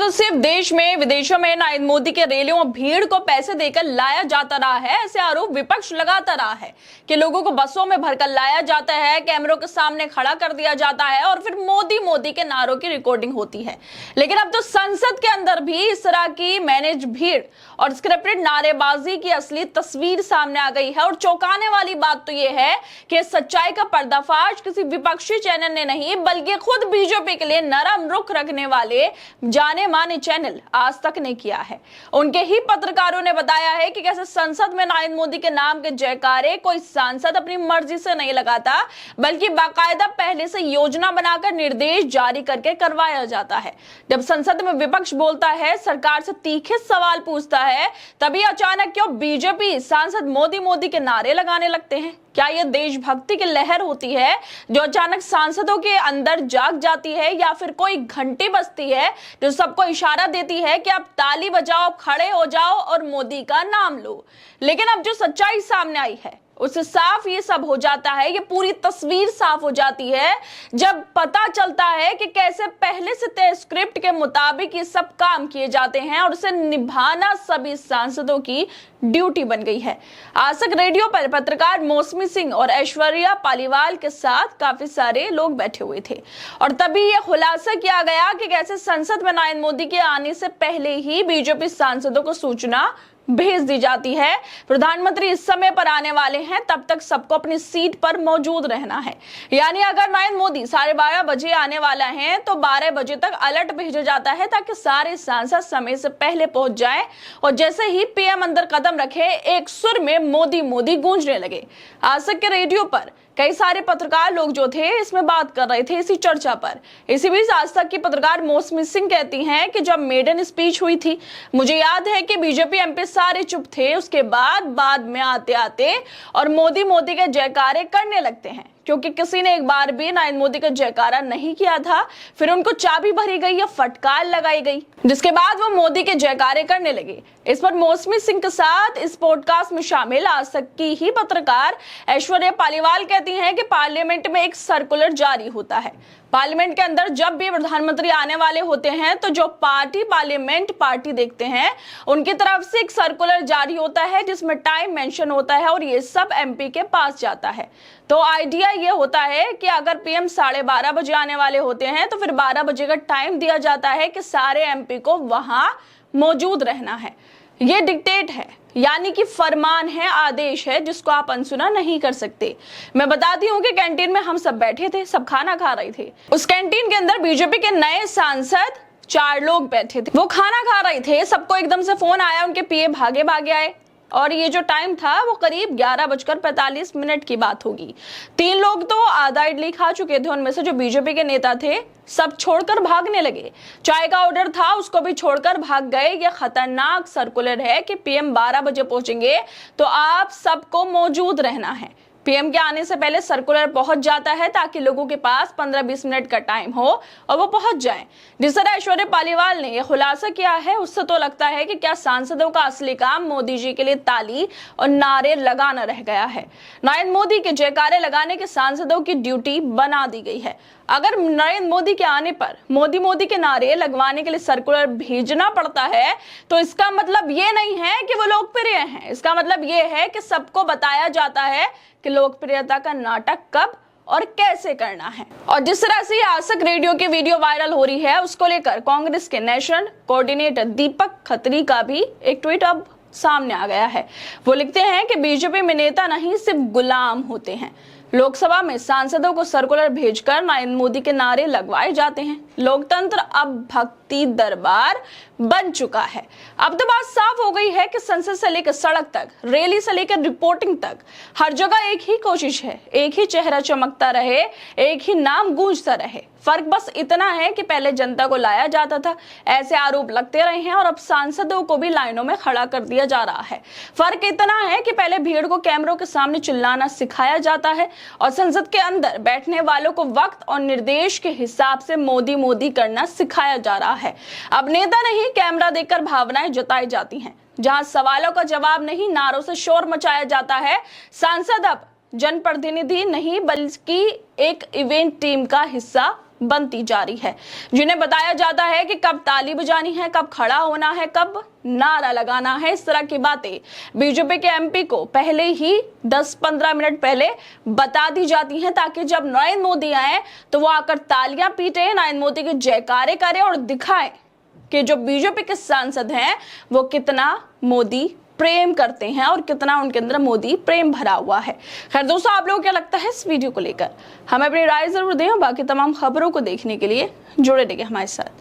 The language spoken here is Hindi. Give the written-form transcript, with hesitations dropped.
तो सिर्फ देश में विदेशों में नरेंद्र मोदी के रैलियों और भीड़ को पैसे देकर लाया जाता रहा है, ऐसे आरोप विपक्ष लगाता रहा है कि लोगों को बसों में भरकर लाया जाता है, कैमरों के सामने खड़ा कर दिया जाता है और फिर मोदी मोदी के नारों की रिकॉर्डिंग होती है। लेकिन अब तो संसद के अंदर भी इस तरह की मैनेज भीड़ और स्क्रिप्टेड नारेबाजी की असली तस्वीर सामने आ गई है। और चौंकाने वाली बात तो यह है कि सच्चाई का पर्दाफाश किसी विपक्षी चैनल ने नहीं बल्कि खुद बीजेपी के लिए नरम रुख रखने वाले जाने माने चैनल आज तक ने किया है। उनके ही पत्रकारों ने बताया है कि कैसे संसद में नरेंद्र मोदी के नाम के जयकारे कोई सांसद अपनी मर्जी से नहीं लगाता, बल्कि बाकायदा पहले से योजना बनाकर निर्देश जारी करके करवाया जाता है। जब संसद में विपक्ष बोलता है, सरकार से तीखे सवाल पूछता है, तभी अचानक क्यों बीजेपी सांसद मोदी मोदी के नारे लगाने लगते हैं? क्या यह देशभक्ति की लहर होती है जो अचानक सांसदों के अंदर जाग जाती है, या फिर कोई घंटी बजती है जो सबको इशारा देती है कि अब ताली बजाओ, खड़े हो जाओ और मोदी का नाम लो? लेकिन अब जो सच्चाई सामने आई है उससे साफ ये सब हो जाता है, ये पूरी तस्वीर साफ हो जाती है जब पता चलता है कि कैसे पहले से तय स्क्रिप्ट के मुताबिक ये सब काम किए जाते हैं और उसे निभाना सभी सांसदों की ड्यूटी बन गई है। आज तक रेडियो पर पत्रकार मौसमी सिंह और ऐश्वर्या पालीवाल के साथ काफी सारे लोग बैठे हुए थे और तभी यह खुलासा किया गया कि कैसे संसद में नरेंद्र मोदी के आने से पहले ही बीजेपी सांसदों को सूचना भेज दी जाती है, प्रधानमंत्री इस समय पर आने वाले हैं, तब तक सबको अपनी सीट पर मौजूद रहना है। यानी अगर नरेंद्र मोदी 12:30 बजे आने वाला है तो 12 बजे तक अलर्ट भेजा जाता है ताकि सारे सांसद समय से पहले पहुंच जाएं और जैसे ही पीएम अंदर कदम रखे एक सुर में मोदी मोदी गूंजने लगे। आज तक के रेडियो पर कई सारे पत्रकार लोग जो थे इसमें बात कर रहे थे इसी चर्चा पर। इसी बीच आज तक की पत्रकार मौसमी सिंह कहती हैं कि जब मेडन स्पीच हुई थी, मुझे याद है कि बीजेपी एमपी सारे चुप थे, उसके बाद में आते आते और मोदी मोदी के जयकारे करने लगते हैं, क्योंकि किसी ने एक बार भी नरेंद्र मोदी का जयकारा नहीं किया था। फिर उनको चाबी भरी गई या फटकार लगाई गई, जिसके बाद वो मोदी के जयकारे करने लगे। इस पर मौसमी सिंह के साथ इस पॉडकास्ट में शामिल आज तक की ही पत्रकार ऐश्वर्या पालीवाल कहती हैं कि पार्लियामेंट में एक सर्कुलर जारी होता है। पार्लियामेंट के अंदर जब भी प्रधानमंत्री आने वाले होते हैं तो जो पार्टी पार्लियामेंट पार्टी देखते हैं उनकी तरफ से एक सर्कुलर जारी होता है जिसमें टाइम मेंशन होता है और ये सब एमपी के पास जाता है। तो आइडिया ये होता है कि अगर पीएम 12:30 बजे आने वाले होते हैं तो फिर 12 बजे का टाइम दिया जाता है कि सारे एमपी को वहां मौजूद रहना है। ये डिक्टेट है, यानी कि फरमान है, आदेश है जिसको आप अनसुना नहीं कर सकते। मैं बताती हूँ कि कैंटीन में हम सब बैठे थे, सब खाना खा रहे थे। उस कैंटीन के अंदर बीजेपी के नए सांसद 4 लोग बैठे थे, वो खाना खा रहे थे। सबको एकदम से फोन आया, उनके पीए भागे भागे आए और ये जो टाइम था वो करीब 11:45 की बात होगी। 3 लोग तो आधा इडली खा चुके थे, उनमें से जो बीजेपी के नेता थे सब छोड़कर भागने लगे। चाय का ऑर्डर था उसको भी छोड़कर भाग गए। ये खतरनाक सर्कुलर है कि पीएम 12 बजे पहुंचेंगे तो आप सबको मौजूद रहना है। पीएम के आने से पहले सर्कुलर पहुंच जाता है ताकि लोगों के पास 15-20 मिनट का टाइम हो और वो पहुंच जाएं। जिस तरह ऐश्वर्या पालीवाल ने यह खुलासा किया है उससे तो लगता है कि क्या सांसदों का असली काम मोदी जी के लिए ताली और नारे लगाना रह गया है। नरेंद्र मोदी के जयकारे लगाने के सांसदों की ड्यूटी बना दी गई है। अगर नरेंद्र मोदी के आने पर मोदी मोदी के नारे लगवाने के लिए सर्कुलर भेजना पड़ता है तो इसका मतलब ये नहीं है कि वो लोकप्रिय हैं। इसका मतलब ये है कि सबको बताया जाता है कि लोकप्रियता का नाटक कब और कैसे करना है। और जिस तरह से आज तक रेडियो की वीडियो वायरल हो रही है उसको लेकर कांग्रेस के नेशनल कोऑर्डिनेटर दीपक खत्री का भी एक ट्वीट अब सामने आ गया है। वो लिखते हैं कि बीजेपी में नेता नहीं सिर्फ गुलाम होते हैं। लोकसभा में सांसदों को सर्कुलर भेजकर नरेंद्र मोदी के नारे लगवाए जाते हैं। लोकतंत्र अब भक्ति दरबार बन चुका है। अब तो बात साफ हो गई है कि संसद से लेकर सड़क तक, रैली से लेकर रिपोर्टिंग तक हर जगह एक ही कोशिश है, एक ही चेहरा चमकता रहे, एक ही नाम गूंजता रहे। फर्क बस इतना है कि पहले जनता को लाया जाता था, ऐसे आरोप लगते रहे हैं और अब सांसदों को भी लाइनों में खड़ा कर दिया जा रहा है। फर्क इतना है कि पहले भीड़ को कैमरों के सामने चिल्लाना सिखाया जाता है और संसद के अंदर बैठने वालों को वक्त और निर्देश के हिसाब से मोदी मोदी करना सिखाया जा रहा है। अब नेता नहीं कैमरा देखकर भावनाएं जताई जाती हैं। जहां सवालों का जवाब नहीं नारों से शोर मचाया जाता है। सांसद अब जनप्रतिनिधि नहीं बल्कि एक इवेंट टीम का हिस्सा बनती जा रही है, जिन्हें बताया जाता है कि कब ताली बजानी है, कब खड़ा होना है, कब नारा लगाना है। इस तरह की बातें बीजेपी के एमपी को पहले ही 10-15 मिनट पहले बता दी जाती हैं, ताकि जब नरेंद्र मोदी आए तो वो आकर तालियां पीटे, नरेंद्र मोदी के जयकारे करें और दिखाएं कि जो बीजेपी के सांसद हैं वो कितना मोदी प्रेम करते हैं और कितना उनके अंदर मोदी प्रेम भरा हुआ है। खैर दोस्तों, आप लोगों को क्या लगता है इस वीडियो को लेकर? हमें अपनी राय जरूर दें। बाकी तमाम खबरों को देखने के लिए जुड़े रहिए हमारे साथ।